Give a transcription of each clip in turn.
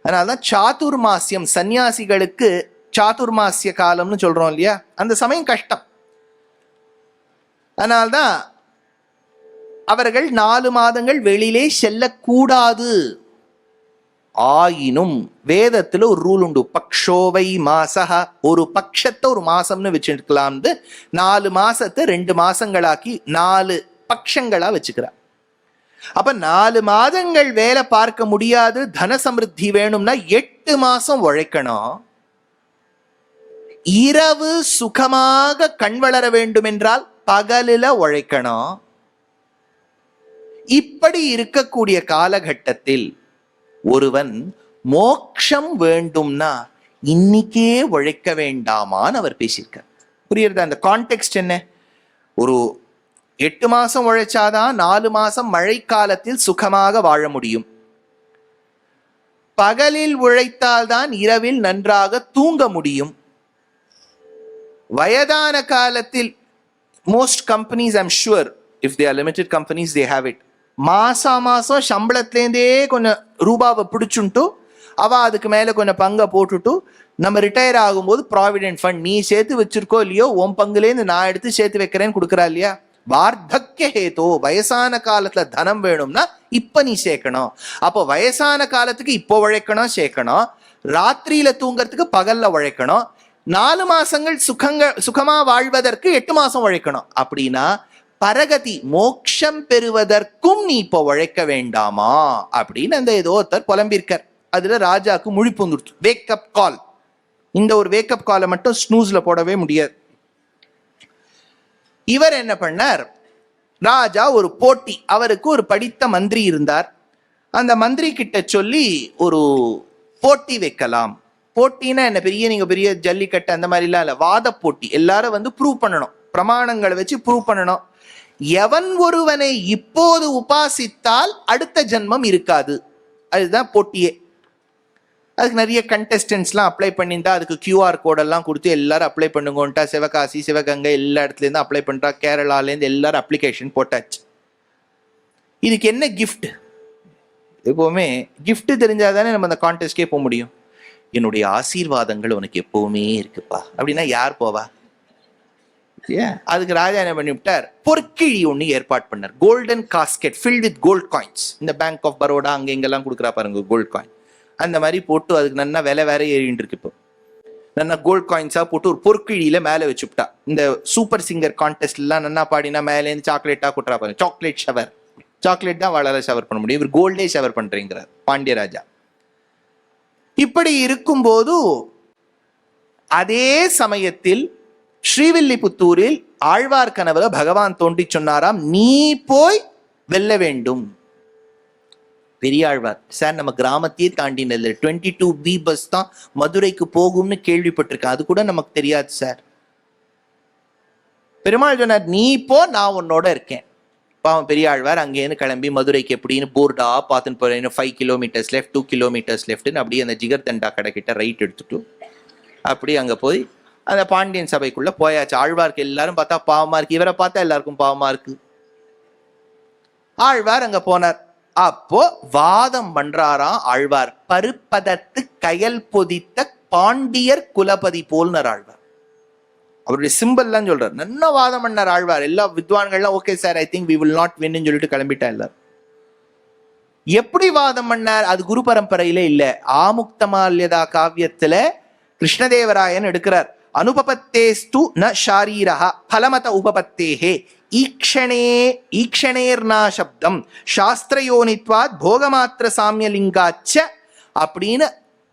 அதனால்தான் சாதுர்மாசியம், சன்னியாசிகளுக்கு சாதுர்மாசிய காலம்னு சொல்றோம் இல்லையா, அந்த சமயம் கஷ்டம். அதனால்தான் அவர்கள் 4 மாதங்கள் வெளியிலே செல்லக்கூடாது. ஆயினும் வேதத்துல ஒரு ரூல் உண்டு, பக்ஷோவை மாசக, ஒரு பட்சத்தை ஒரு மாசம்னு வச்சுக்கலாம். 4 மாசத்தை 2 மாசங்களாக்கி 4 பட்சங்களா வச்சுக்கிறார். அப்ப 4 மாதங்கள் வேலை பார்க்க முடியாது, தன சமிருத்தி வேணும்னா 8 மாசம் உழைக்கணும். இரவு சுகமாக கண் வளர வேண்டும் என்றால் பகலில உழைக்கணும். இப்படி இருக்கக்கூடிய காலகட்டத்தில் ஒருவன் மோட்சம் வேண்டும்னா இன்னைக்கே உழைக்க வேண்டாமான்னு அவர் பேசியிருக்கார். புரியுறதா அந்த கான்டெக்ஸ்ட் என்ன? ஒரு 8 மாசம் உழைச்சாதான் 4 மாசம் மழை காலத்தில் சுகமாக வாழ முடியும். பகலில் உழைத்தால்தான் இரவில் நன்றாக தூங்க முடியும். வயதான காலத்தில் most companies, I'm sure if they are limited companies, they have it. மாசம் சம்பளத்திலேருந்தே கொஞ்சம் ரூபாவை பிடிச்சுட்டு அவ அதுக்கு மேல கொஞ்சம் பங்கை போட்டுட்டு நம்ம ரிட்டையர் ஆகும்போது ப்ராவிடென்ட் ஃபண்ட் நீ சேர்த்து வச்சிருக்கோ இல்லையோ உன் பங்குலேருந்து நான் எடுத்து சேர்த்து வைக்கிறேன்னு கொடுக்குறா இல்லையா. வார்த்தக்ய ஹேதோ, வயசான காலத்துல தனம் வேணும்னா இப்ப நீ சேர்க்கணும். அப்போ வயசான காலத்துக்கு இப்போ உழைக்கணும், சேர்க்கணும். ராத்திரியில தூங்கறதுக்கு பகல்ல உழைக்கணும். 4 மாசங்கள் சுகமா வாழ்வதற்கு 8 மாசம் உழைக்கணும். அப்படின்னா பரகதி மோட்சம் பெறுவதற்கும் நீ இப்போ உழைக்க வேண்டாமா அப்படின்னு அந்த ஏதோ ஒருத்தர் புலம்பிருக்கார். அதுல ராஜாக்கு முழிப்பு வந்துடுச்சு. வேக்கப் கால். இந்த ஒரு வேக்கப் காலை மட்டும் ஸ்னூஸ்ல போடவே முடியாது. இவர் என்ன பண்ணார், ராஜா ஒரு போட்டி, அவருக்கு ஒரு படித்த மந்திரி இருந்தார். அந்த மந்திரி கிட்ட சொல்லி ஒரு போட்டி வைக்கலாம். போட்டினா என்ன, பெரிய ஜல்லிக்கட்டு அந்த மாதிரிலாம் இல்லை, வாத போட்டி. எல்லாரும் ப்ரூவ் பண்ணணும், பிரமாணங்களை வச்சு ப்ரூவ் பண்ணணும். எவன் ஒருவனை இப்போது உபாசித்தால் அடுத்த ஜென்மம் இருக்காது, அதுதான் போட்டியே. அதுக்கு நிறைய கண்டெஸ்டன்ஸ்லாம் அப்ளை பண்ணியிருந்தா அதுக்கு கியூஆர் கோடெல்லாம் கொடுத்து எல்லாரும் அப்ளை பண்ணுங்கன்ட்டா. சிவகாசி, சிவகங்கை எல்லா இடத்துலேருந்து அப்ளை பண்ணுறா, கேரளாலேருந்து எல்லாரும் அப்ளிகேஷன் போட்டாச்சு. இதுக்கு என்ன கிஃப்ட்? எப்போவுமே கிஃப்ட் தெரிஞ்சாதானே நம்ம அந்த கான்டெஸ்ட்கே போக முடியும். என்னுடைய ஆசீர்வாதங்கள் உனக்கு எப்பவுமே இருக்குப்பா அப்படின்னா யார் போவா? அதுக்கு ராஜா என்ன பண்ணிவிட்டார், பொற்கிழி ஒன்று ஏற்பாடு பண்ணார். Golden casket filled with gold coins. இந்த பேங்க் ஆஃப் பரோடா அங்கே இங்கெல்லாம் கொடுக்குறா பாருங்க கோல்ட் காயின், அந்த மாதிரி போட்டு அதுக்கு நல்லா விலை வேற ஏறிட்டு இருக்கு. இப்போ நல்லா கோல்ட் காயின்ஸா போட்டு ஒரு பொற்கிழியில மேலே வச்சுவிட்டா. இந்த சூப்பர் சிங்கர் கான்டெஸ்ட்லாம் நல்லா பாடினா மேலேருந்து சாக்லேட்டா கொட்டுறா பாருங்க, சாக்லேட் ஷவர். சாக்லேட் தான் வளர ஷவர் பண்ண முடியும், இவர் கோல்டே ஷவர் பண்றீங்கிறார் பாண்டியராஜா. இப்படி இருக்கும்போது அதே சமயத்தில் ஸ்ரீவில்லிபுத்தூரில் ஆழ்வார் கனவுல பகவான் தோண்டி சொன்னாராம், நீ போய் வெல்ல வேண்டும். பெரியாழ்வார், சார் நம்ம கிராமத்தையே தாண்டி 22B பஸ் தான் மதுரைக்கு போகும்னு கேள்விப்பட்டிருக்கேன், அது கூட நமக்கு தெரியாது சார். பெருமாள் சொன்னார், நீ போ, நான் உன்னோட இருக்கேன். பாவம் பெரியாழ்வார் அங்கேருந்து கிளம்பி மதுரைக்கு எப்படின்னு போர்டா பார்த்துன்னு போறேன். 5 கிலோமீட்டர்ஸ் லெஃப்ட், 2 கிலோமீட்டர்ஸ் லெஃப்ட்னு அப்படியே அந்த ஜிகர் தண்டா கடை கிட்ட ரைட் எடுத்துட்டு அப்படி அங்கே போய் அந்த பாண்டியன் சபைக்குள்ள போயாச்சு. ஆழ்வார்க்கு எல்லாரும் பார்த்தா பாவமா இருக்கு, இவரை பார்த்தா எல்லாருக்கும் பாவமா இருக்கு. ஆழ்வார் அங்க போனார். அப்போ வாதம் பண்றாராம் ஆழ்வார், பருப்பதற்கு கயல் பொதித்த பாண்டியர் குலபதி போல்னர் ஆழ்வார். அவருடைய சிம்பிள்லாம் சொல்றாரு. நல்ல வாதம் பண்ணார் ஆழ்வார். எல்லா வித்வான்கள்லாம் okay sir, I think we will not win சொல்லிட்டு கிளம்பிட்டா எல்லாரும். எப்படி வாதம் பண்ணார்? அது குரு பரம்பரையிலே இல்ல, ஆமுக்தமால்யதா காவியத்துல கிருஷ்ணதேவராயன் எடுக்கிறார். அனுபபத்தேஸ்து ந ஷாரீரஹ பலமத உபபத்தேஹே ஈக்ஷணேர்னா சப்தம் சாஸ்திரயோனித்வாத் போகமாத்திர சாமியலிங்காச்ச அப்படின்னு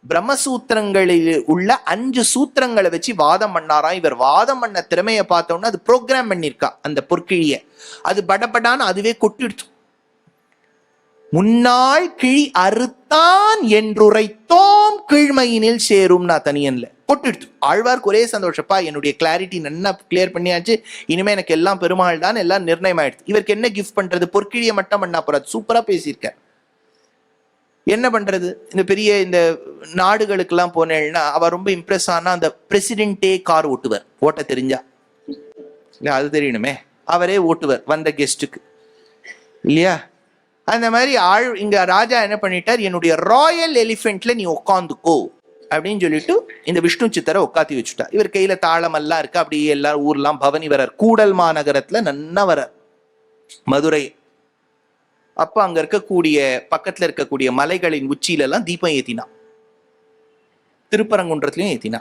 பிரம்மசூத்திரங்களில் உள்ள 5 சூத்திரங்களை வச்சு வாதம் பண்ணாராம். இவர் வாதம் பண்ண திறமையை பார்த்தோம்னா அது ப்ரோக்ராம் பண்ணிருக்கா அந்த பொற்கிழிய. அது படபடான்னு அதுவே கொட்டிடுச்சு. முன்னாள் கிழி அறுத்தான் என்றுரைத்தோம் கீழ்மையினில் சேரும்னா தனியன்ல கொட்டிடுச்சு. ஆழ்வார்க்கு ஒரே சந்தோஷப்பா, என்னுடைய கிளாரிட்டி நல்லா கிளியர் பண்ணியாச்சு, இனிமே எனக்கு எல்லாம் பெருமாள் தான், எல்லாம் நிர்ணயம் ஆயிடுச்சு. இவருக்கு என்ன கிஃப்ட் பண்றது? பொற்கிழிய மட்டும் பண்ணா போறாது, சூப்பரா பேசியிருக்கார். என்ன பண்றது? இந்த பெரிய இந்த நாடுகளுக்கெல்லாம் போனேன்னா அவ ரொம்ப இம்ப்ரெஸ் ஆனா அந்த பிரசிடென்டே கார் ஓட்டுவர், ஓட்ட தெரிஞ்சா. அது தெரியணுமே, அவரே ஓட்டுவர் வந்த கெஸ்ட்டுக்கு இல்லையா. அந்த மாதிரி இங்க ராஜா என்ன பண்ணிட்டார், என்னுடைய ராயல் எலிஃபென்ட்ல நீ உட்காந்துக்கோ அப்படின்னு சொல்லிட்டு இந்த விஷ்ணு சித்தரை உட்காத்தி வச்சுட்டா. இவர் கையில தாளம் எல்லாம் இருக்கு. அப்படியே எல்லாரும் ஊர்லாம் பவனி வரார். கூடல் மாநகரத்துல நன்னா வரார் மதுரை. அப்ப அங்க இருக்கக்கூடிய பக்கத்துல இருக்கக்கூடிய மலைகளின் உச்சியில எல்லாம் தீபம் ஏத்தினா, திருப்பரங்குன்றத்திலையும் ஏத்தினா.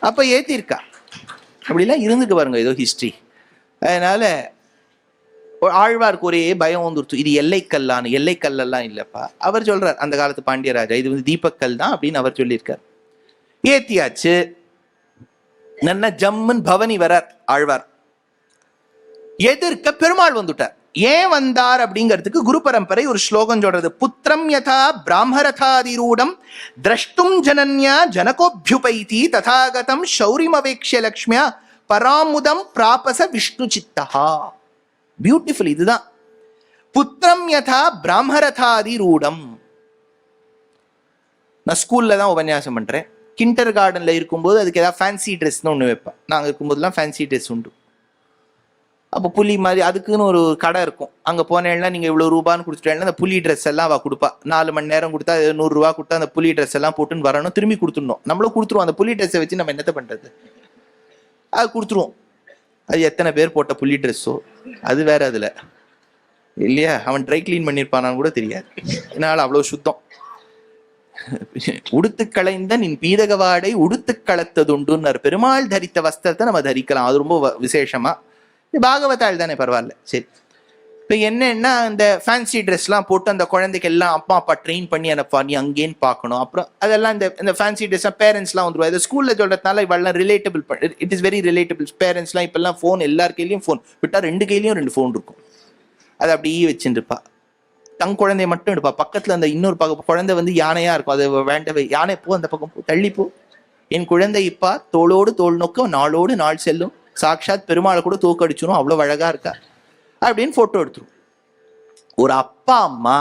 அப்ப ஏத்திருக்கா. அப்படிலாம் இருந்துட்டு பாருங்க ஏதோ ஹிஸ்டரி. அதனால ஆழ்வாருக்கு ஒரே பயம் வந்துருச்சு, இது எல்லைக்கல்லான்னு. எல்லைக்கல்லாம் இல்லப்பா. அவர் சொல்றார் அந்த காலத்து பாண்டியராஜா இது வந்து தீபக்கல் தான் அப்படின்னு அவர் சொல்லியிருக்கார். ஏத்தியாச்சு. நல்ல ஜம்முன் பவனி வரார் ஆழ்வார். எதிர்க்க பெருமாள் வந்துட்டார். ஏன் வந்தார் அப்படிங்கிறதுக்கு குரு பரம்பரை ஒரு ஸ்லோகம் சொல்றது. புத்திரம் யதா பிராமரதாதிரூடம் திரஷ்டும் ஜனன்யா ஜனகோபியுபைதி ததாகதம் சௌரிமவேக்ஷ்ய லக்ஷ்மியா பராமுதம் பிராபச விஷ்ணு சித்தஹா. பியூட்டிஃபுல். இதுதான் புத்திரம் யதா பிராமரதாதி ரூடம். நான் ஸ்கூல்ல தான் உபன்யாசம் பண்றேன். கிண்டர் கார்டன்ல இருக்கும்போது அதுக்கு ஏதாவது ஃபேன்சி ட்ரெஸ்ன்னு ஒன்று வைப்பேன். நாங்கள் இருக்கும்போதெல்லாம் ஃபேன்சி ட்ரெஸ் உண்டு. அப்போ புலி மாதிரி அதுக்குன்னு ஒரு கடை இருக்கும். அங்கே போனேன்னா நீங்கள் இவ்வளோ ரூபான்னு கொடுத்துட்டேன்னா அந்த புலி ட்ரெஸ் எல்லாம் அவள் கொடுப்பா. 4 மணி நேரம் கொடுத்தா 100 ரூபா கொடுத்தா அந்த புலி ட்ரெஸ் எல்லாம் போட்டுன்னு வரணும். திரும்பி கொடுத்துடணும். நம்மளும் கொடுத்துருவோம். அந்த புலி ட்ரெஸ்ஸை வச்சு நம்ம என்னத்தை பண்ணுறது, அது கொடுத்துருவோம். அது எத்தனை பேர் போட்ட புலி ட்ரெஸ்ஸோ அது வேற. அதில் இல்லையா, அவன் ட்ரை கிளீன் பண்ணியிருப்பானான்னு கூட தெரியாது. என்னால் அவ்வளோ சுத்தம். உடுத்து களைந்த நின் பீதகவாடை உடுத்து களைத்ததுண்டுன்னார். பெருமாள் தரித்த வஸ்திரத்தை நம்ம தரிக்கலாம். அது ரொம்ப விசேஷமா. பாகவதாள் தானே, பரவாயில்ல. சரி, இப்போ என்னன்னா இந்த ஃபேன்சி ட்ரெஸ்லாம் போட்டு அந்த குழந்தைக்கு எல்லாம் அப்பா அப்பா ட்ரெயின் பண்ணி அனுப்பா, நீ அங்கேன்னு பார்க்கணும். அப்புறம் அதெல்லாம் இந்த ஃபேன்சி ட்ரெஸ்லாம் பேரண்ட்ஸ்லாம் வந்துருவா. இதை ஸ்கூலில் சொல்கிறதுனால இவெல்லாம் relatable. It is very relatable. பேரண்ட்ஸ்லாம் இப்போல்லாம் ஃபோன், எல்லார் கையிலையும் ஃபோன் விட்டால் 2 கையிலையும் 2 ஃபோன் இருக்கும். அதை அப்படியே வச்சுருப்பா. தங் குழந்தைய மட்டும் எடுப்பா. பக்கத்தில் அந்த இன்னொரு குழந்தை வந்து யானையாக இருக்கும். அது வேண்டவே, யானை போ, அந்த பக்கம் போ, தள்ளிப்போ, என் குழந்தை இப்பா தோளோடு தோல் நோக்கம் நாளோடு நாள் செல்லும், சாக்ஷாத் பெருமாளை கூட தோக்கடிச்சிடும், அவ்வளோ அழகா இருக்கா அப்படின்னு போட்டோ எடுத்துரும் ஒரு அப்பா அம்மா.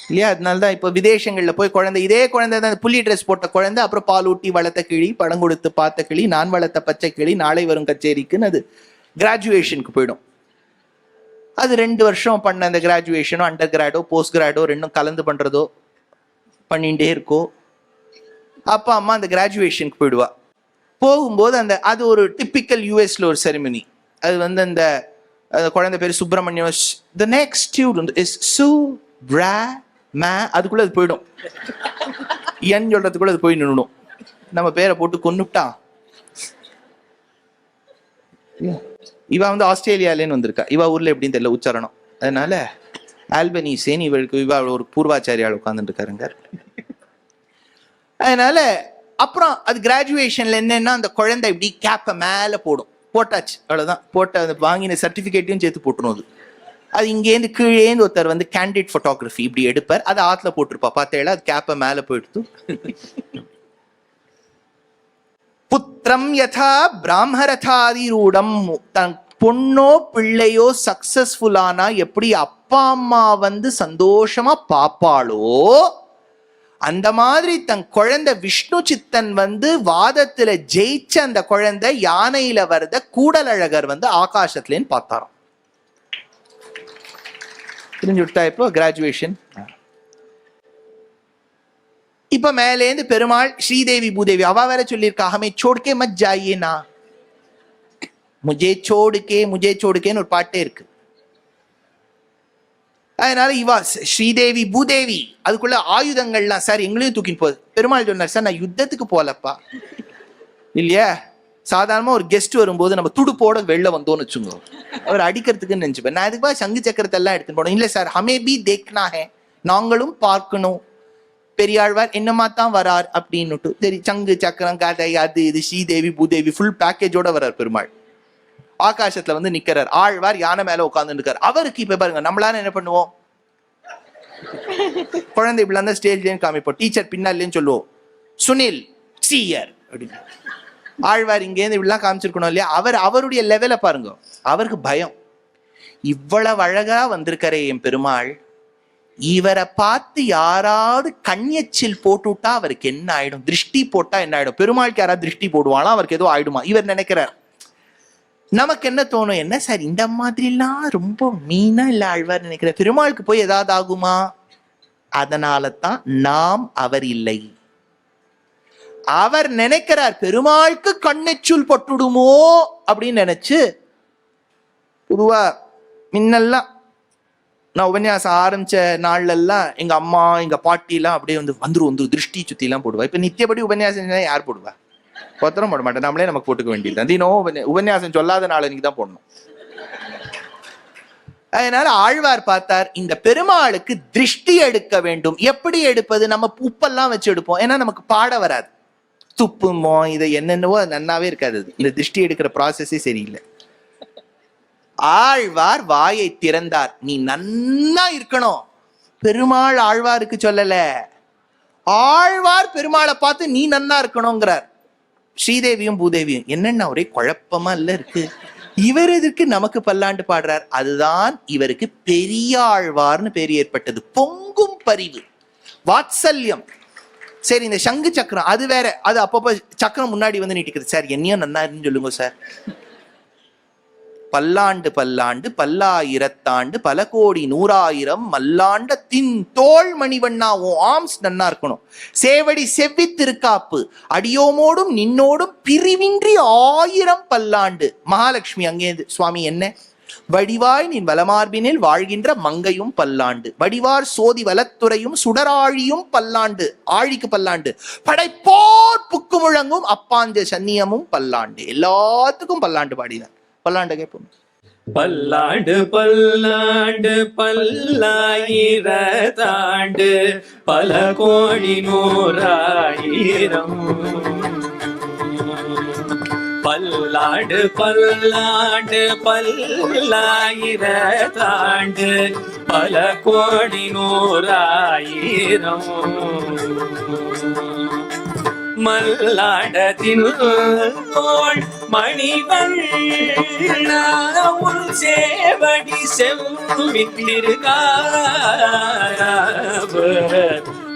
இல்லையா, அதனாலதான் இப்போ விதேசங்கள்ல போய் குழந்தை, இதே குழந்தை தான் புள்ளி ட்ரெஸ் போட்ட குழந்தை, அப்புறம் பால் ஊட்டி வளர்த்த கிளி, படம் கொடுத்து பார்த்த கிளி, நான் வளர்த்த பச்சை கிளி, நாளை வரும் கச்சேரிக்குன்னு அது கிராஜுவேஷனுக்கு போயிடும். அது 2 வருஷம் பண்ண அந்த கிராஜுவேஷனோ அண்டர் கிராடோ போஸ்ட் கிராடோ ரெண்டும் கலந்து பண்றதோ பண்ணிகிட்டே இருக்கோ. அப்பா அம்மா அந்த கிராஜுவேஷனுக்கு போயிடுவா. போகும்போது அது ஒரு டிப்பிக்கல் யூஎஸ்ல ஒரு செரிமனி. அது வந்து அந்த குழந்தை பேர் Subramaniam. The next student is சு பிரா மே. அதுக்குள்ள அது போயிடும். என் சொல்றதுக்குள்ள அது போய் நின்னுடும். நம்ம பேரை போட்டு கொன்னுட்டா. இவ வந்து ஆஸ்திரேலியாலேன்னு வந்திருக்கா. இவ ஊர்ல எப்படின்னு தெரியல உச்சாரணம். அதனால ஆல்பனீசேன் இவளுக்கு இவ ஒரு பூர்வாச்சாரியால் உட்கார்ந்துட்டு இருக்காருங்க. அதனால அப்புறம் அது கிராஜுவேஷன்ல என்னன்னா அந்த குழந்தை இப்படி கேப்பை மேல போடும். போட்டாச்சு, அவ்வளவுதான். போட்ட அந்த வாங்கின சர்டிபிகேட்டையும் சேர்த்து போட்டுரும். அது இங்கேருந்து கீழேந்து ஒருத்தர் வந்து கேண்டிட் போட்டோகிராஃபி இப்படி எடுப்பார். அது ஆத்துல போட்டிருப்பா. பார்த்தேல அது கேப்பை மேல போயிடுத்து. புத்திரம் யதா பிராமரதாதி ரூடம். தன் பொண்ணோ பிள்ளையோ சக்சஸ்ஃபுல்லானா எப்படி அப்பா அம்மா வந்து சந்தோஷமா பாப்பாளோ அந்த மாதிரி தன் குழந்தை விஷ்ணு சித்தன் வந்து வாதத்துல ஜெயிச்ச அந்த குழந்தை யானையில வரத கூடலழகர் வந்து ஆகாசத்துலன்னு பார்த்தாராம். புரிஞ்சு விட்டா இப்போ கிராஜுவேஷன். இப்ப மேலேந்து பெருமாள் ஸ்ரீதேவி பூதேவி அவ வேற சொல்லியிருக்கா, ஹமே சோடுக்கே மத் ஜாயே நா, முஜே சோடுக்கேன்னு ஒரு பாட்டே இருக்கு. அதனால இவா ஸ்ரீதேவி பூதேவி அதுக்குள்ள ஆயுதங்கள்லாம் சார் எங்களையும் தூக்கின்னு போகுது. பெருமாள் சொன்னார், சார் நான் யுத்தத்துக்கு போலப்பா. இல்லையா, சாதாரணமா ஒரு கெஸ்ட் வரும்போது நம்ம துடுப்போட வெளில வந்தோம்னு வச்சுக்கோ, அவர் அடிக்கிறதுக்குன்னு நினைச்சுப்பேன். நான் அதுக்கு சங்கு சக்கரத்தை எல்லாம் எடுத்துன்னு போனோம். இல்லை சார் ஹமே பி தேக்னா ஹே, நாங்களும் பார்க்கணும் பெரியாழ்வார் என்னமா தான் வரார் அப்படின்னுட்டு. சரி, சங்கு சக்கரம் கதை அது இது ஸ்ரீதேவி பூதேவி ஃபுல் பேக்கேஜோட வர்றார் பெருமாள். ஆகாசத்துல வந்து நிக்கிறார். ஆழ்வார் யானை மேல உட்கார்ந்து இருக்காரு. அவருக்கு இப்ப பாருங்க, நம்மளால என்ன பண்ணுவோம், குழந்தை இப்படி அந்த ஸ்டேஜ்லயும் காமிப்போம், டீச்சர் பின்னாலேன்னு சொல்லுவோம் சுனில் சீயர் அப்படின்னு. ஆழ்வார் இங்கேருந்து இப்படிலாம் காமிச்சிருக்கணும் இல்லையா. அவருடைய லெவலை பாருங்க. அவருக்கு பயம், இவ்வளவு அழகா வந்திருக்காரே என் பெருமாள், இவரை பார்த்து யாராவது கண்யச்சில் போட்டுவிட்டா அவருக்கு என்ன ஆயிடும், திருஷ்டி போட்டா என்ன ஆயிடும். பெருமாளுக்கு யாராவது திருஷ்டி போடுவானா அவருக்கு ஏதோ ஆயிடுமா இவர் நினைக்கிறார். நமக்கு என்ன தோணும், என்ன சார் இந்த மாதிரிலாம் ரொம்ப மீனா இல்ல ஆழ்வார் நினைக்கிற, பெருமாளுக்கு போய் ஏதாவது ஆகுமா? அதனால தான் நாம் அவர் இல்லை. அவர் நினைக்கிறார் பெருமாளுக்கு கண்ணெச்சுல் பட்டுடுமோ அப்படின்னு நினைச்சு, பொதுவா முன்னெல்லாம் நான் உபன்யாசம் ஆரம்பிச்ச நாள்ல எல்லாம் எங்க அம்மா எங்க பாட்டி எல்லாம் அப்படியே வந்துரும் திருஷ்டி சுத்தி எல்லாம் போடுவா. இப்ப நித்தியபடி உபன்யாசம் யார் போடுவா? பத்திரம் போட மாட்டேன், நம்மளே நமக்கு போட்டுக்க வேண்டியது. தினம் உபன்யாசம் சொல்லாத நாளைக்கு தான் போடணும். அதனால ஆழ்வார் பார்த்தார், இந்த பெருமாளுக்கு திருஷ்டி எடுக்க வேண்டும். எப்படி எடுப்பது? நம்ம உப்பெல்லாம் வச்சு எடுப்போம், ஏன்னா நமக்கு பாட வராது. துப்புமோ இதை என்னென்னவோ நன்னாவே இருக்காது. இந்த திருஷ்டி எடுக்கிற ப்ராசஸே சரியில்லை. ஆழ்வார் வாயை திறந்தார், நீ நன்னா இருக்கணும். பெருமாள் ஆழ்வாருக்கு சொல்லல, ஆழ்வார் பெருமாளை பார்த்து நீ நன்னா இருக்கணுங்கிறார். ஸ்ரீதேவியும் பூதேவியும் என்னென்ன ஒரே குழப்பமா இல்ல இருக்கு, இவர் எதற்கு நமக்கு பல்லாண்டு பாடுறார்? அதுதான் இவருக்கு பெரியாழ்வார்னு பேர் ஏற்பட்டது. பொங்கும் பரிவு, வாத்சல்யம். சரி, இந்த சங்கு சக்கரம் அது வேற, அது அப்பப்போ சக்கரம் முன்னாடி நீட்டிக்கிறது. சார் என்னையும் நன்னா இருக்குன்னு சொல்லுங்க சார். பல்லாண்டு பல்லாண்டு பல்லாயிரத்தாண்டு பல கோடி நூறாயிரம் மல்லாண்ட தின் தோள் மணிவண்ணா, உன் ஆர்ம்ஸ் நன்னா இருக்கணும். சேவடி செவ்வி திருக்காப்பு அடியோமோடும் நின்னோடும் பிரிவின்றி 1000 பல்லாண்டு. மகாலட்சுமி அங்கே சுவாமி என்ன, வடிவாய் நின் வலமார்பினில் வாழ்கின்ற மங்கையும் பல்லாண்டு, வடிவார் சோதி வலத்துறையும் சுடராழியும் பல்லாண்டு. ஆழிக்கு பல்லாண்டு. படைப்போர் புக்கு முழங்கும் அப்பாஞ்ச சன்னியமும் பல்லாண்டு. எல்லாத்துக்கும் பல்லாண்டு பாடினார். பல்லாண்டு கேட்போம். பல்லாண்டு பல்லாண்டு பல்லாயிரத்தாண்டு பல கோடி நூறாயிரம். பல்லாண்டு பல்லாண்டு பல்லாயிரத்தாண்டு பல கோடி நூறாயிரம். மல்லாடத்தின் தோள் மணிவண்ணாவுள் சேவடி செவ்வித்திருக்கார்.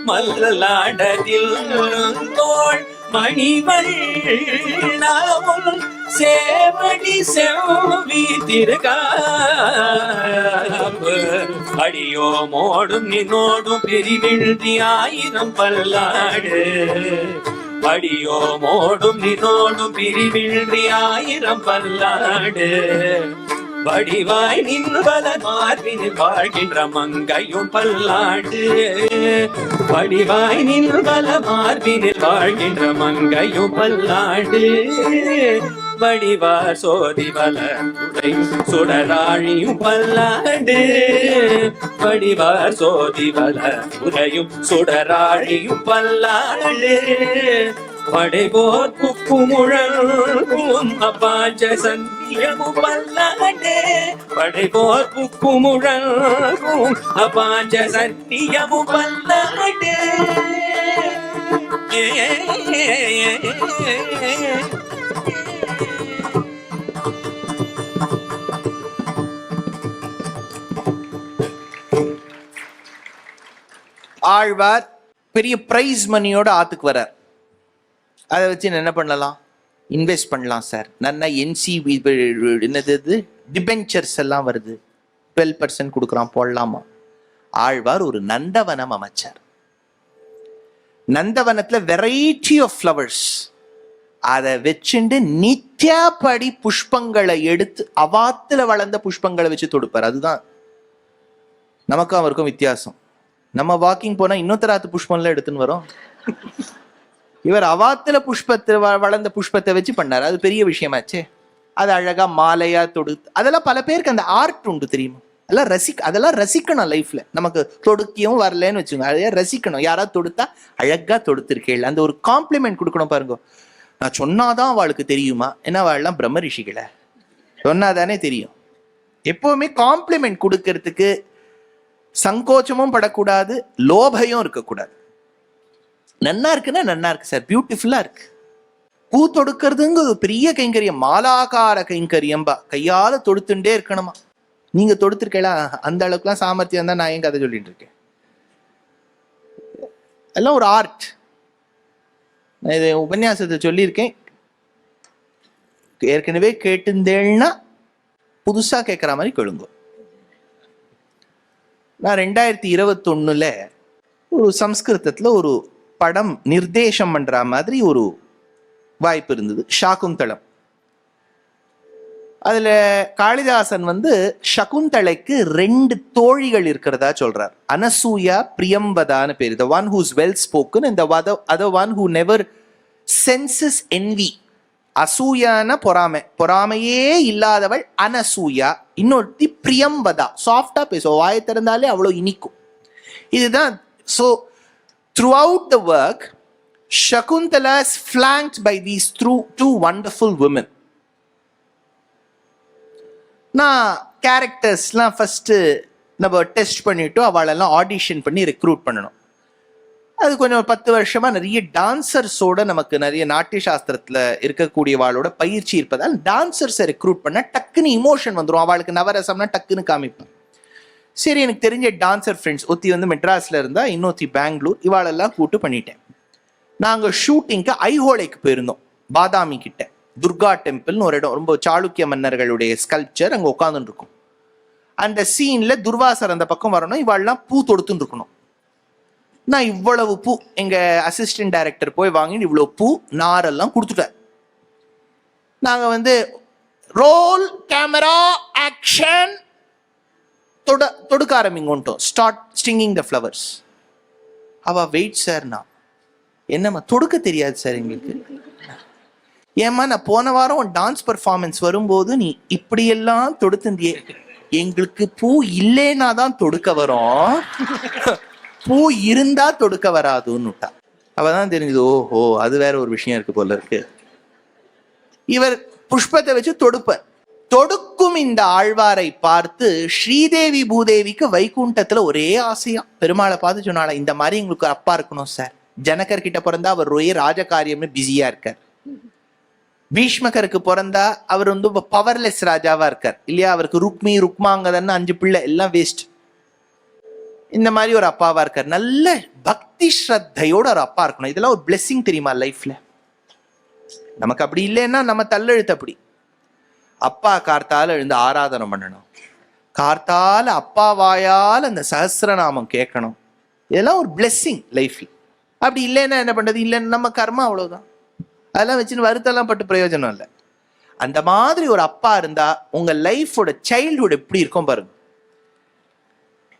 மல்லாடத்தில் தோள் மணிவண்ணாவுள் சேவடி செவ்வித்திருக்கார். அடியோமோடும் நின்னோடும் பிரிவின்றி 1000 பல்லாண்டு. அடியோமோடும் நின்னோடும் பிரிவின்றி 1000 பல்லாண்டு. வடிவாய் நின்பல மார்பினில் வாழ்கின்ற மங்கையும் பல்லாண்டு. வடிவாய் நின்பல மார்பினில் வாழ்கின்ற மங்கையும் பல்லாண்டு. வடிவார் சோதி வல சுடராழியும் பல்லாண்டு. வடிவார் சோதி வல உரையும் சுடராழியும் பல்லாண்டு. படைபோர் புக்கு முழங்கும் அப்பாஞ்ச சன்னியமும் பல்லாண்டு. படைபோர் புக்கு முழங்கும் அப்பாஞ்ச சன்னியமும் பல்லாண்டு. ஆழ்வார் பெரிய பிரைஸ் மணியோட ஆத்துக்கு வர்றார். அதை வச்சு என்ன பண்ணலாம்? இன்வெஸ்ட் பண்ணலாம் சார். நல்லா என்சி என்னது டிபென்ச்சர்ஸ் எல்லாம் வருது, 12% கொடுக்குறான், போடலாமா? ஆழ்வார் ஒரு நந்தவனம் அமைச்சார். நந்தவனத்துல வெரைட்டி ஆஃப் ஃப்ளவர்ஸ், அதை வச்சுட்டு நித்தியப்படி புஷ்பங்களை எடுத்து அவாத்துல வளர்ந்த புஷ்பங்களை வச்சு தொடுப்பார். அதுதான் நமக்கும் அவருக்கும் வித்தியாசம். நம்ம வாக்கிங் போனா இன்னொருத்தராத்து புஷ்பம்லாம் எடுத்துன்னு வரோம். இவர் அவாத்துல புஷ்பத்தை வளர்ந்த புஷ்பத்தை வச்சு பண்ணார். அது பெரிய விஷயமாச்சே. அது அழகா மாலையா தொடுத்து, அதெல்லாம் பல பேருக்கு அந்த ஆர்ட் உண்டு தெரியுமா? அதெல்லாம் ரசிக்கணும் லைஃப்ல. நமக்கு தொடுக்கியும் வரலன்னு வச்சுங்க, அதையா ரசிக்கணும். யாராவது தொடுத்தா அழகா தொடுத்திருக்கேள், அந்த ஒரு காம்ப்ளிமெண்ட் கொடுக்கணும். பாருங்க, நான் சொன்னாதான் அவளுக்கு தெரியுமா? ஏன்னா அவள்லாம் பிரம்ம ரிஷிகளை சொன்னாதானே தெரியும். எப்பவுமே காம்ப்ளிமெண்ட் கொடுக்கறதுக்கு சங்கோச்சமும் படக்கூடாது, லோபையும் இருக்கக்கூடாது. நன்னா இருக்குன்னா நன்னா இருக்கு சார், பியூட்டிஃபுல்லா இருக்கு. பூ தொடுக்கிறதுங்க பெரிய கைங்கரியம், மாலாகார கைங்கரியம்பா. கையால தொடுத்துட்டே இருக்கணுமா? நீங்க தொடுத்திருக்கா? அந்த அளவுக்குலாம் சாமர்த்தியம் தான் நான் ஏன் கதை சொல்லிட்டு இருக்கேன். எல்லாம் ஒரு ஆர்ட். நான் இது உபன்யாசத்தை சொல்லியிருக்கேன். ஏற்கனவே கேட்டுந்தேன்னா புதுசா கேட்குற மாதிரி கேளுங்க. நான் 2021 ஒரு சம்ஸ்கிருதத்துல ஒரு படம் நிர்தேசம் பண்ற மாதிரி ஒரு வாய்ப்பு இருந்தது, ஷாகுந்தளம். அதுல காளிதாசன் சகுந்தளைக்கு 2 தோழிகள் இருக்கிறதா சொல்றார். அனசூயா, பிரியம்பதான்னு பேரு. the one who's well spoken and the other one who never senses envy. அசூயான பொறாமையே இல்லாதவள் Anasuya. இன்னொருத்தி பிரியம்பதா, சாஃப்டா பேசுவோம், வாயை திறந்தாலே அவ்வளவு இனிக்கும். இதுதான். So throughout the work, Shakuntala is flanked by these two wonderful women. நான் கேரக்டர்ஸ்லாம் ஃபர்ஸ்ட் நம்ம டெஸ்ட் பண்ணிட்டு அவளெல்லாம் ஆடிஷன் பண்ணி ரெக்ரூட் பண்ணணும். அது கொஞ்சம் 10 வருஷமா நிறைய டான்சர்ஸோட நமக்கு நிறைய நாட்டிய சாஸ்திரத்துல இருக்கக்கூடியவாளோட பயிற்சி இருப்பதால் டான்சர்ஸை ரெக்ரூட் பண்ண டக்குன்னு இமோஷன் வந்துடும். அவளுக்கு நவரசம்னா டக்குன்னு காமிப்பேன். சரி, எனக்கு தெரிஞ்ச டான்சர் ஃப்ரெண்ட்ஸ் ஒத்தி மெட்ராஸ்ல இருந்தா, இன்னொத்தி பெங்களூர், இவாளெல்லாம் கூட்டு பண்ணிட்டேன். நாங்கள் ஷூட்டிங்க்கு ஐஹோளைக்கு போயிருந்தோம், பாதாமி கிட்ட. துர்கா டெம்பிள்னு ஒரு இடம், ரொம்ப சாளுக்கிய மன்னர்களுடைய ஸ்கல்ப்சர் அங்கே உட்காந்துட்டு இருக்கும். அந்த சீன்ல துர்வாசர் அந்த பக்கம் வரணும், இவாள்லாம் பூ தொடுத்துன்னு இருக்கணும். நான் இவ்வளவு பூ எங்க அசிஸ்டன்ட் டைரக்டர் போய் வாங்கிட்டு இவ்வளவு பூ நாரெல்லாம் கொடுத்துட்டார். நாங்க ரோல் கேமரா ஆக்ஷன் தொடுக்க ஆரம்பிங்கோன்ட்டோம். Start stringing the flowers. அவ வெயிட் சார்னா, என்னம்மா தொடுக்க தெரியாது சார் எங்களுக்கு. ஏம்மா, நான் போன வாரம் டான்ஸ் பர்ஃபார்மன்ஸ் வரும்போது நீ இப்படியெல்லாம் தொடுத்தியே, எங்களுக்கு பூ இல்லைன்னா தான் தொடுக்க வரும், பூ இருந்தா தொடுக்க வராதுன்னுட்டா. அவதான் தெரிஞ்சது, ஓஹோ அது வேற ஒரு விஷயம் இருக்கு போல இருக்கு. இவர் புஷ்பத்தை வச்சு தொடுக்கும் இந்த ஆழ்வாரை பார்த்து ஸ்ரீதேவி பூதேவிக்கு வைகுண்டத்துல ஒரே ஆசையா பெருமாளை பார்த்து சொன்னால, இந்த மாதிரி எங்களுக்கு அப்பா இருக்கணும் சார். ஜனகர் கிட்ட பிறந்தா அவர் ராஜகாரியம்னு பிஸியா இருக்கார். பீஷ்மகருக்கு பிறந்தா அவர் பவர்லெஸ் ராஜாவா இருக்கார் இல்லையா. அவருக்கு ருக்மாங்கதன்னு 5 பிள்ளை, எல்லாம் வேஸ்ட். இந்த மாதிரி ஒரு அப்பாவா இருக்கார். நல்ல பக்தி ஸ்ரத்தையோட ஒரு அப்பா இருக்கணும். இதெல்லாம் ஒரு பிளெஸிங் தெரியுமா லைஃப்ல. நமக்கு அப்படி இல்லைன்னா நம்ம தள்ளெழுத்து அப்படி. அப்பா கார்த்தால எழுந்து ஆராதனை பண்ணணும், கார்த்தால அப்பா வாயால் அந்த சஹஸ்ரநாமம் கேட்கணும். இதெல்லாம் ஒரு பிளெஸிங் லைஃப்ல. அப்படி இல்லைன்னா என்ன பண்றது? இல்லைன்னா நம்ம கர்மா அவ்வளவுதான். அதெல்லாம் வச்சுன்னு வருத்தெல்லாம் பட்டு பிரயோஜனம் இல்லை. அந்த மாதிரி ஒரு அப்பா இருந்தா உங்க லைஃபோட சைல்ட்ஹுட் எப்படி இருக்கும் பாருங்க.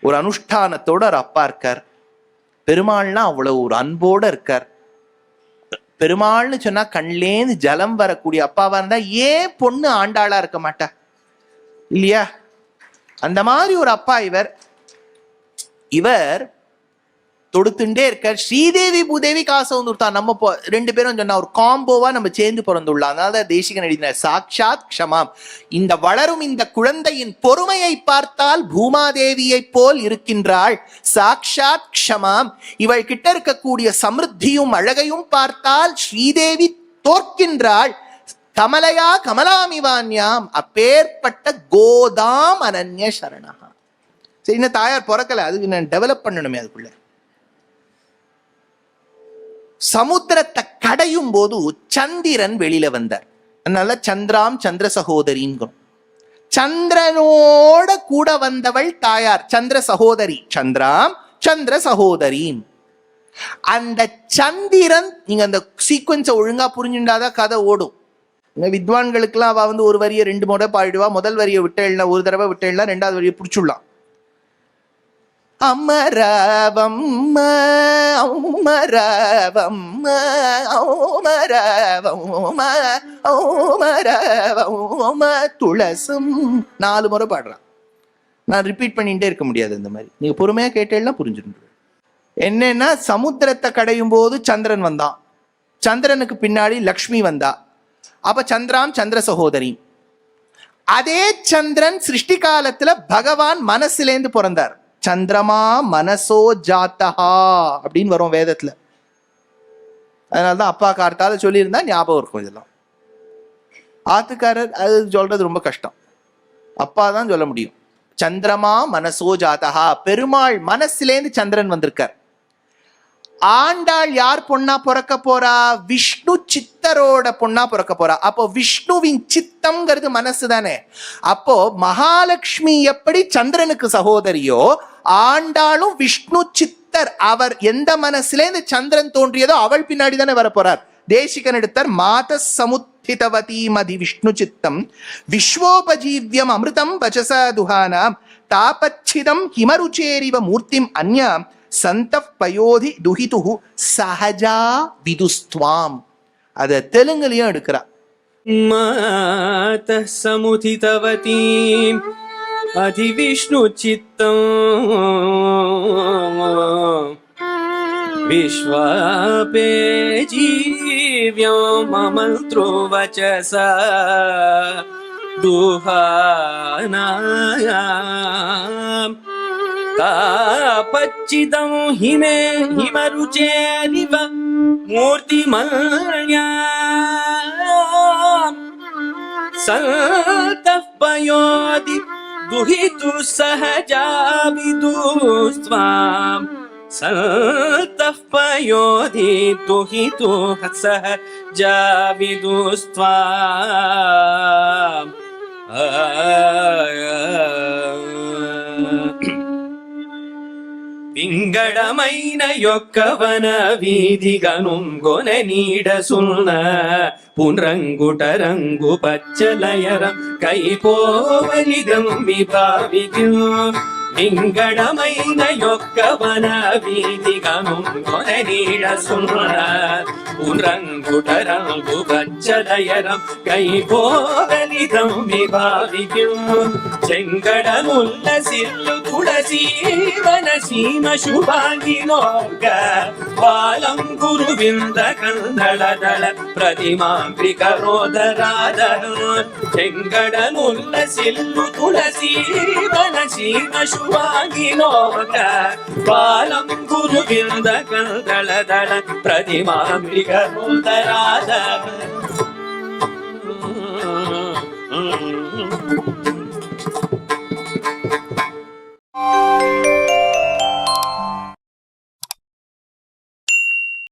ஒரு அனுஷ்டானத்தோட ஒரு அப்பா இருக்கார். பெருமாள்னா அவ்வளவு ஒரு அன்போட இருக்கார். பெருமாள்னு சொன்னா கண்லேந்து ஜலம் வரக்கூடிய அப்பாவா இருந்தா ஏன் பொண்ணு ஆண்டாளா இருக்க மாட்டா இல்லையா? அந்த மாதிரி ஒரு அப்பா இவர் தொடுத்துட்டே இருக்கார். ஸ்ரீதேவி பூதேவி காசை வந்துருத்தா. நம்ம 2 பேரும் சொன்னா ஒரு காம்போவா நம்ம சேர்ந்து பிறந்துள்ளா. அதனால தேசிகன் எழுதினார், சாக்ஷாத் க்ஷமாம். இந்த வளரும் இந்த குழந்தையின் பொறுமையை பார்த்தால் பூமாதேவியை போல் இருக்கின்றாள். சாக்ஷாத் க்ஷமாம். இவள் கிட்ட இருக்கக்கூடிய சமிருத்தியும் அழகையும் பார்த்தால் ஸ்ரீதேவி தோற்கின்றாள். கமலையா கமலாமிவான்யாம். அப்பேற்பட்ட கோதாம் அனன்ய சரணா. சரி, இன்னும் தாயார் பிறக்கல, அதுக்கு நான் டெவலப் பண்ணணுமே. அதுக்குள்ள சமுத்திரத்தை கடையும் போது சந்திரன் வெளியில வந்தார். அதனால சந்திராம் சந்திர சகோதரின்னு. சந்திரனோட கூட வந்தவள் தாயார், சந்திர சகோதரி. சந்திராம் சந்திர சகோதரி. அந்த சந்திரன், நீங்க அந்த சீக்வன்ஸை ஒழுங்கா புரிஞ்சுட்டாதான் கதை ஓடும். வித்வான்களுக்கெல்லாம் அவ ஒரு வரியை 2 முறை பாடிடுவா. முதல் வரியை விட்டேன்னா, ஒரு தடவை விட்டேன்னா 2வது வரியை பிடிச்சுடலாம். அமரவம் அமரவம் அமரவம் துளசும் 4 முறை பாடுறான். நான் ரிப்பீட் பண்ணிட்டே இருக்க முடியாது. இந்த மாதிரி நீங்க பொறுமையா கேட்டேன்னா புரிஞ்சுட்டு. என்னன்னா, சமுத்திரத்தை கடையும் போது சந்திரன் வந்தான். சந்திரனுக்கு பின்னாடி லக்ஷ்மி வந்தா. அப்ப சந்திராம் சந்திர சகோதரி. அதே சந்திரன் சிருஷ்டி காலத்துல பகவான் மனசுலேந்து பிறந்தார். சந்திரமா மனசோ ஜாத்தஹா அப்படின்னு வரும் வேதத்துல. அதனாலதான் அப்பா கார்த்தால சொல்லியிருந்தா ஞாபகம் இருக்கும். இதெல்லாம் ஆத்துக்காரர் அது சொல்றது ரொம்ப கஷ்டம். அப்பா தான் சொல்ல முடியும். சந்திரமா மனசோ ஜாத்தஹா. பெருமாள் மனசுலேந்து சந்திரன் வந்திருக்கார். ஆண்டாள் யார் பொண்ணா பிறக்க போறா? விஷ்ணு சித்தரோட பொண்ணா பிறக்க போறா. அப்போ விஷ்ணுவின் சித்தம்ங்கிறது மனசு தானே. அப்போ மகாலட்சுமி எப்படி சந்திரனுக்கு சகோதரியோ, ஆண்டாளும் விஷ்ணு சித்தர். அவர் எந்த மனசுல இந்த சந்திரன் தோன்றியதோ அவள் பின்னாடி தானே வர போறார். தேசிகன் எடுத்தார், மாத சமுத்திதவதி மதி விஷ்ணு சித்தம் விஸ்வோபஜீவியம் அமிர்தம் வச்சச துஹானாம் தாபச்சிதம் ஹிமருச்சேரிவ மூர்த்திம் அன்யாம் சந்தப் பயோதி துஹிதுஹு சஹஜா விதுஸ்துவாம். அத தெலுங்குலயும் எடுக்கிறா. மாத சமுதிதவதி அதி விஷ்ணு சித்தம் விஸ்வாபே ஜீவ்யம் மமந்த்ரோ வச்சச துஹானாம் தாபச்சிதம் ஹிமருச்சேரிவ மூர்த்திமல்யாம் சந்தப் பயோதி துஹிது சஹஜா விதுஸ்த்வாம் சந்தப் பயோதி துஹிது சஹஜா விதுஸ்த்வாம். వింగళమైన యొక్కవన వీధిగనుం గొన నీడ సున్న పున్రంగుట రంగు పచ్చలయరం కైపోవలిదం విభావిదు. వింగళమైన యొక్కవన వీధిగనుం గొన నీడ సున్న పున్రంగుట రంగు పచ్చలయరం కైపోవలిదం విభావిదు. చెంగడముల్ల సిల్లు తులసీవన సీమ శుభాంగినోర్గ బాలం గురువింద కందళదళ ప్రతిమాంత్రికరోదరాధర. చెంగడముల్ల సిల్లు తులసీవన సీమ శుభాంగినోర్గ బాలం గురువింద కందళదళ ప్రతిమాంత్రికరోదరాధర.